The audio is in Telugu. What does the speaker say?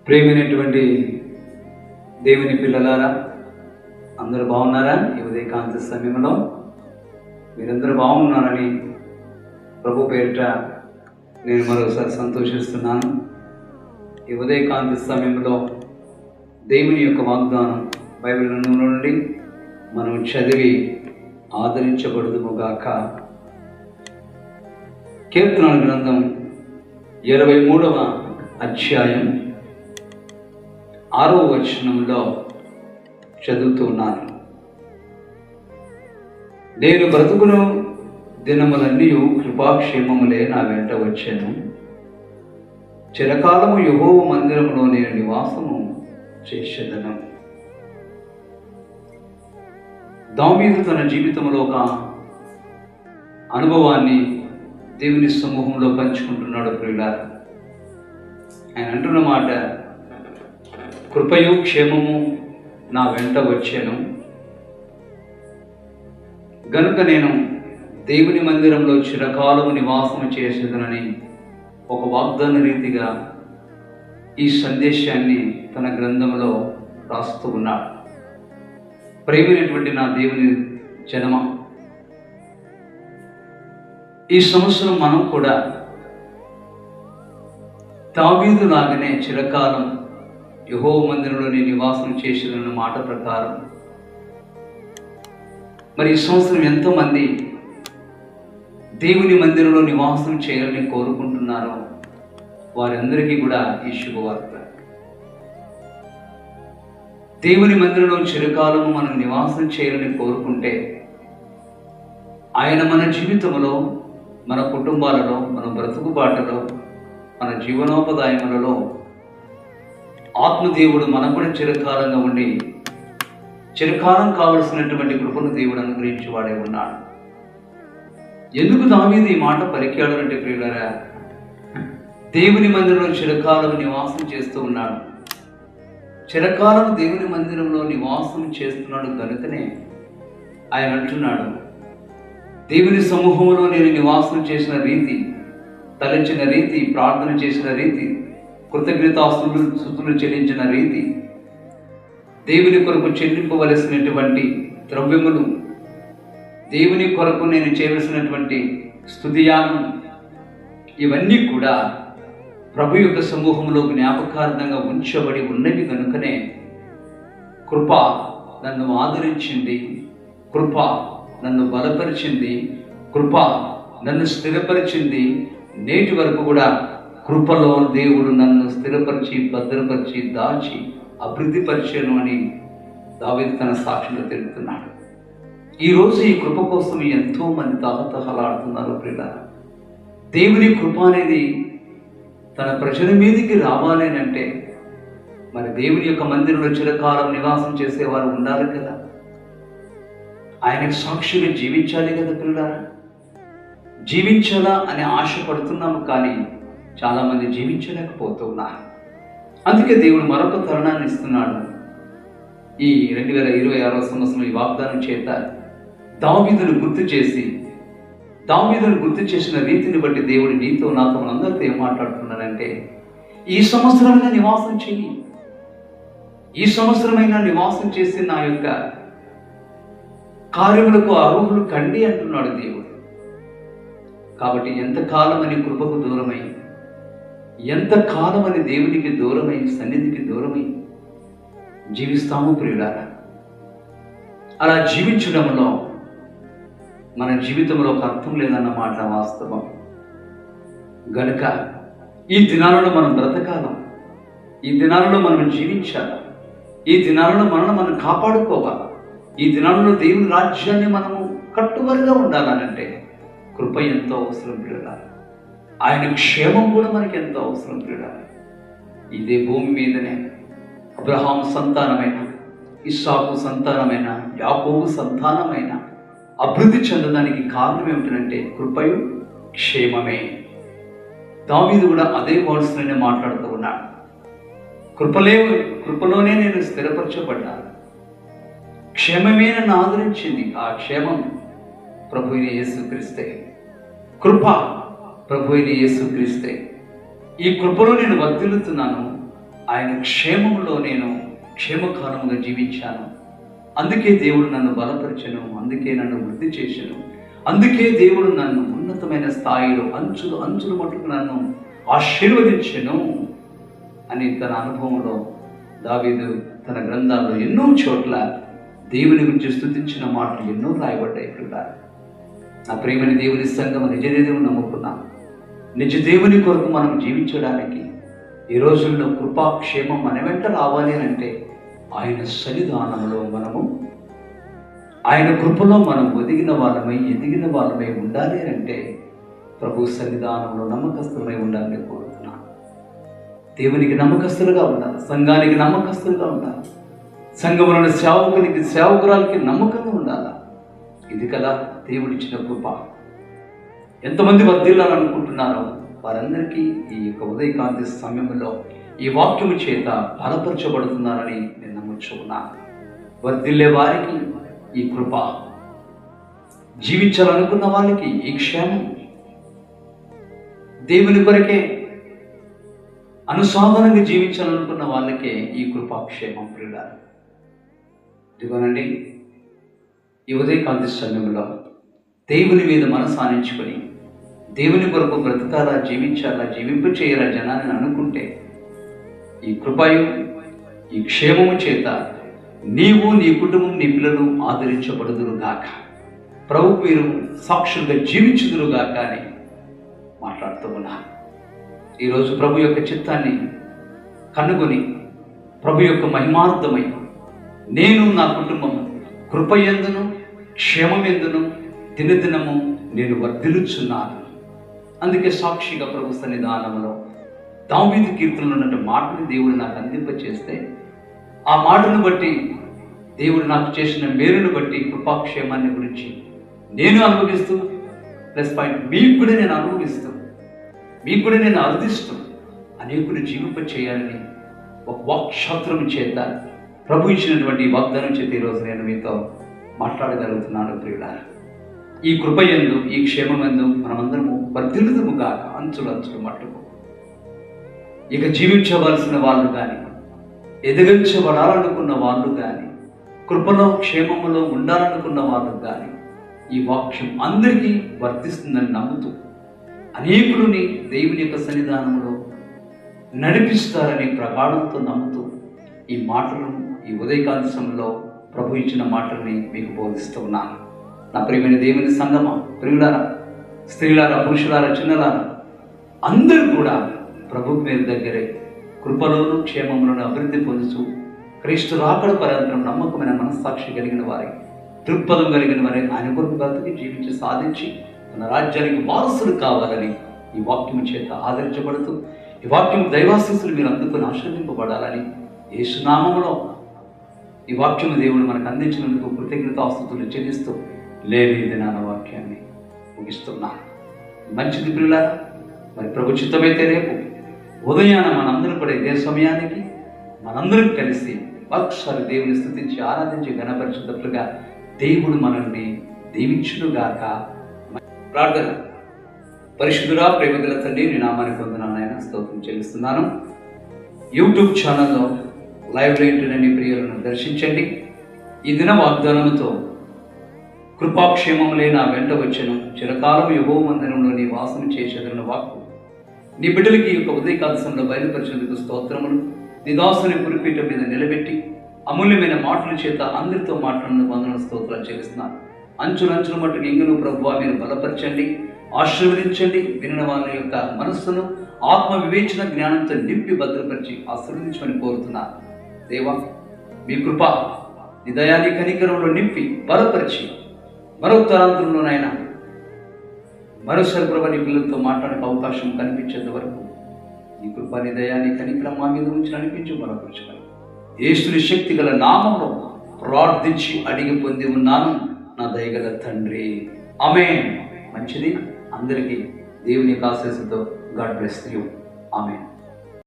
ప్రియమైనటువంటి దేవుని పిల్లలారా, అందరూ బాగున్నారా? ఈ ఉదయకాంత సమయంలో మీరందరూ బాగున్నారని ప్రభు పేరిట నేను మరోసారి సంతోషిస్తున్నాను. ఈ ఉదయకాంత సమయంలో దేవుని యొక్క వాగ్దానం బైబిల్ నుండి మనం చదివి ఆదరించబడుదుముగాక. కీర్తనల గ్రంథం 23వ అధ్యాయం 6వ వచనంలో చదువుతున్నాను. నేను బ్రతుకును దినములన్నీ కృపాక్షేమములే నా వెంట వచ్చాను. చిరకాలము యెహోవా మందిరములో నేను నివాసము చేసేదను. దావీదు తన జీవితంలో ఒక అనుభవాన్ని దేవుని సమూహంలో పంచుకుంటున్నాడు. ప్రియులారా, ఆయన అంటున్న మాట, కృపయు క్షేమము నా వెంట వచ్చాను గనుక నేను దేవుని మందిరంలో చిరకాలము నివాసము చేసేదనని ఒక వాగ్దాన రీతిగా ఈ సందేశాన్ని తన గ్రంథంలో రాస్తూ ఉన్నాడు. ప్రేమైనటువంటి నా దేవుని జనమ, ఈ సంవత్సరం మనం కూడా దావీదు లాగానే చిరకాలం యెహోవా మందిరంలో నివాసం చేసేదన్న మాట ప్రకారం మరి ఈ సంవత్సరం ఎంతోమంది దేవుని మందిరంలో నివాసం చేయాలని కోరుకుంటున్నారో వారందరికీ కూడా ఈ శుభవార్త. దేవుని మందిరంలో చిరకాలము మనం నివాసం చేయాలని కోరుకుంటే ఆయన మన జీవితంలో, మన కుటుంబాలలో, మన బ్రతుకుబాటలో, మన జీవనోపాయములలో ఆత్మదేవుడు మనకు కూడా చిరకాలంగా ఉండి చిరకాలం కావలసినటువంటి కృపను దేవుడు అనుగ్రహించి వాడే ఉన్నాడు. ఎందుకు దావీదు ఈ మాట పలికాడు అంటే, ప్రియులారా, దేవుని మందిరంలో చిరకాలం నివాసం చేస్తూ ఉన్నాడు. చిరకాలం దేవుని మందిరంలో నివాసం చేస్తున్నాడు కనుకనే ఆయన అంటున్నాడు, దేవుని సమూహంలో నేను నివాసం చేసిన రీతి, తలంచిన రీతి, ప్రార్థన చేసిన రీతి, కృతజ్ఞతాస్తుతులు చెల్లించిన రీతి, దేవుని కొరకు చెల్లింపవలసినటువంటి ద్రవ్యములు, దేవుని కొరకు నేను చేయవలసినటువంటి స్తుతియానం, ఇవన్నీ కూడా ప్రభు యొక్క సమూహంలో జ్ఞాపకార్థంగా ఉంచబడి ఉన్నవి కనుకనే కృప నన్ను ఆదరించింది, కృప నన్ను బలపరిచింది, కృప నన్ను స్థిరపరిచింది. నేటి వరకు కూడా కృపలో దేవుడు నన్ను స్థిరపరిచి, భద్రపరిచి, దాచి అభివృద్ధిపరిచాను అని దావీదు తన సాక్షిలో తెలుపుతున్నాడు. ఈరోజు ఈ కృప కోసం ఎంతో మంది తహతహలాడుతున్నారు. ప్రియులారా, దేవుని కృప అనేది తన ప్రజల మీదికి రావాలి అంటే మరి దేవుని యొక్క మందిరంలో చిరకాలం నివాసం చేసేవారు ఉండాలి కదా, ఆయనకు సాక్షిగా జీవించాలి కదా. ప్రియులారా, జీవించాలా అని ఆశపడుతున్నాము, కానీ చాలామంది జీవించలేకపోతున్నారు. అందుకే దేవుడు మరొక తరుణాన్ని ఇస్తున్నాడు. ఈ 2026వ సంవత్సరం ఈ వాగ్దానం చేత దావీదును గుర్తు చేసిన రీతిని బట్టి దేవుడు నీతో, నాతో, మనందరితో ఏం మాట్లాడుతున్నాడంటే, ఈ సంవత్సరమైనా నివాసం చెయ్యి, ఈ సంవత్సరమైనా నివాసం చేసి నా యొక్క కార్యములకు అర్హులు కండి అంటున్నాడు దేవుడు. కాబట్టి ఎంతకాలమని కృపకు దూరమై, ఎంతకాలమని దేవునికి దూరమై, సన్నిధికి దూరమై జీవిస్తాము ప్రియులారా? అలా జీవించడంలో మన జీవితంలో ఒక అర్థం లేదన్న మాట వాస్తవం. గనుక ఈ దినాలలో మనం బ్రతకాలి, ఈ దినాలలో మనం జీవించాలి, ఈ దినాలలో మనం కాపాడుకోవాలి, ఈ దినాలలో దేవుని రాజ్యాన్ని మనము కట్టుబడిగా ఉండాలనంటే కృప ఎంతో అవసరం ప్రియులారా. ఆయన క్షేమం కూడా మనకి ఎంతో అవసరం ప్రియులారా. ఇదే భూమి మీదనే అబ్రహాము సంతానమైన, ఇస్సాకు సంతానమైన, యాకోబు సంతానమైన అభివృద్ధి చెందడానికి కారణం ఏమిటంటే కృపయు క్షేమమే. దావీదు కూడా అదే వర్డ్స్లోనే మాట్లాడుతూ ఉన్నాడు. కృపలోనే నేను స్థిరపరచబడ్డాను, క్షేమమే నన్ను ఆదరించింది. ఆ క్షేమం ప్రభు అయిన యేసుక్రీస్తే, కృప ప్రభు అయిన యేసుక్రీస్తే. ఈ కృపలో నేను వర్ధిల్లుతున్నాను, ఆయన క్షేమంలో నేను క్షేమకాలముగా జీవించాను. అందుకే దేవుడు నన్ను బలపరిచెను, అందుకే నన్ను వృద్ధి చేశాను, అందుకే దేవుడు నన్ను ఉన్నతమైన స్థాయిలో అంచులు అంచులు మట్టుకు నన్ను ఆశీర్వదించెను అని తన అనుభవంలో దావీదు తన గ్రంథాల్లో ఎన్నో చోట్ల దేవుని గురించి స్తుతించిన మాటలు ఎన్నో రాయబడ్డాయి. నా ప్రేమని దేవుని సంఘం నిజ దేవుని నమ్ముకున్నాం. నిజ దేవుని కొరకు మనం జీవించడానికి ఈ రోజుల్లో కృపాక్షేమం మన వెంట రావాలి అని అంటే ఆయన సన్నిధానంలో మనము, ఆయన కృపలో మనం ఒదిగిన వాళ్ళమై ఎదిగిన వాళ్ళమై ఉండాలి అని అంటే ప్రభు సన్నిధానంలో నమ్మకస్తులమై ఉండాలని కోరుతున్నాను. దేవునికి నమ్మకస్తులుగా ఉండాలి, సంఘానికి నమ్మకస్తులుగా ఉండాలి, సంఘంలోని సేవకునికి సేవకురాలకి నమ్మకంగా ఉండాలి. ఇది కదా దేవుడిచ్చిన కృప. ఎంతమంది వర్ధిల్లాలనుకుంటున్నారో వారందరికీ ఈ యొక్క ఉదయకాంతి సమయంలో ఈ వాక్యము చేత బలపరచబడుతున్నారని నేను నమ్ముచున్నాను. వర్ధిల్లే వారికి ఈ కృప, జీవించాలనుకున్న వాళ్ళకి ఈ క్షేమం, దేవుని కొరకే అనుసాధనంగా జీవించాలనుకున్న వాళ్ళకే ఈ కృపాక్షేమం. ప్రియులారా, ఇదిగోనండి, ఈ ఉదయకాంతి సమయంలో దేవుని మీద మనసు ఆనించుకొని దేవుని కొరకు బ్రతకాలా, జీవించాలా, జీవింపు చేయాలా జనాన్ని అనుకుంటే ఈ కృపయు ఈ క్షేమము చేత నీవు, నీ కుటుంబం, నీ పిల్లలు ఆదరించబడుదురుగాక, ప్రభు మీరు సాక్షులుగా జీవించుదురుగాక అని మాట్లాడుతూ ఉన్నాను. ఈరోజు ప్రభు యొక్క చిత్తాన్ని కనుగొని ప్రభు యొక్క మహిమార్థమై నేను, నా కుటుంబం కృపయందును క్షేమమెందును దినదినము నేను వర్ధిల్లుచున్నాను. అందుకే సాక్షిగా ప్రభు సన్నిధానంలో దావీదు కీర్తనలో ఉన్నటువంటి మాటని దేవుడు నాకు అందింపచేస్తే ఆ మాటను బట్టి దేవుడు నాకు చేసిన మేలును బట్టి కృపాక్షేమాన్ని గురించి నేను అనుభవిస్తూ +, మీకు కూడా నేను అనుభవిస్తూ, మీకు కూడా నేను అర్థిస్తూ అనేకులు జీవింప చేయాలని ఒక వాక్శాస్త్రం చేత ప్రభు ఇచ్చినటువంటి వాగ్దానం చేత ఈరోజు నేను మీతో మాట్లాడగలుగుతున్నాను. ప్రియులారా, ఈ కృపయందు ఈ క్షేమమందు మనమందరము వర్ధిల్లుదుముగా అంచులు అంచులు మట్టుకు. ఇక జీవించవలసిన వాళ్ళు కానీ, ఎదగించబడాలనుకున్న వాళ్ళు కానీ, కృపలో క్షేమములో ఉండాలనుకున్న వాళ్ళు కానీ ఈ వాక్యం అందరికీ వర్తిస్తుందని నమ్ముతూ అనేకులని దేవుని యొక్క సన్నిధానంలో నడిపిస్తారని ప్రగాఢంతో నమ్ముతూ ఈ మాటలను ఈ ఉదయకాంతి సమయంలో ప్రభు ఇచ్చిన మాటల్ని మీకు బోధిస్తూ ఉన్నాను. నా ప్రియమైన దేవుని సంగమా, ప్రియులారా, స్త్రీలారా, పురుషులారా, చిన్నలారా, అందరూ కూడా ప్రభు పేరు దగ్గరే కృపలోను క్షేమంలోను అభివృద్ధి పొందుతూ క్రీస్తు రాకడ పర్యంతం నమ్మకమైన మనస్సాక్షి కలిగిన వారి, దృక్పథం కలిగిన వారి ఆయన కొరకు బ్రతికి జీవించి సాధించి తన రాజ్యానికి వారసులు కావాలని ఈ వాక్యం చేత ఆదరించబడుతూ ఈ వాక్యం దైవాశీస్సులు మీరు అందుకుని ఆశీర్వదింపబడాలని యేసునామములో ఈ వాక్యము దేవుడు మనకు అందించినందుకు కృతజ్ఞతాస్తుతులు చెల్లిస్తూ లేవి దినాన వాక్యాన్ని ముగిస్తున్నాను. మంచిది ప్రియులారా, మరి ప్రభు చిత్తమైతే రేపు ఉదయాన మనందరం కూడా ఇదే సమయానికి మనందరం కలిసి ఒకసారి దేవుని స్తుతించి ఆరాధించి ఘనపరిచేటట్లుగా దేవుడు మనల్ని దీవించునుగాక. ప్రార్థన. పరిశుద్ధుడా, ప్రేమగల తండ్రి, నీ నామానికి వందనాలు నాయన, స్తోత్రం చెల్లిస్తున్నాను. యూట్యూబ్ ఛానల్లో లైవ్ లేంటునని ప్రియులను దర్శించండి. ఈ దిన వాగ్దానంతో కృపాక్షేమములే నా వెంట వచ్చెను, చిరకాలం యెహోవా మందిరంలో నీ వాసన చేసేదన్న వాక్కు నీ బిడ్డలకి ఈ యొక్క ఉదయకాంతంలో బయలుపరిచేందుకు స్తోత్రములు. నీ దాసుని పురిపీఠం మీద నిలబెట్టి అమూల్యమైన మాటల చేత అందరితో మాట్లాడిన వందన స్తోత్రాలు చెల్లిస్తున్నాను. అంచులంచుల మట్టుకు ఇంగును ప్రభువా మీరు బలపరచండి, ఆశీర్వదించండి. వినిన వాళ్ళ యొక్క మనస్సును ఆత్మ వివేచన జ్ఞానంతో నింపి భద్రపరిచి ఆశీర్వదించమని కోరుతున్నాను. దేవా, మీ కృప నీ దయాన్ని కనికరంలో నింపి బలపరిచి మరో తరాంతరంలోనైనా మరోసారి ప్రభు నీ పిల్లలతో మాట్లాడే అవకాశం కనిపించేంత వరకు ఈ కృప నీ దయాన్ని కనికరం మా మీద ఉంచి నడిపించి బలపరచమని యేసుని శక్తి గల నామములో ప్రార్థించి అడిగి పొంది ఉన్నాను నా దయగల తండ్రి, ఆమేన్. మంచిది. అందరికీ దేవుని ఆశీస్సుతో గాడ్ బ్లెస్ యు. ఆమేన్.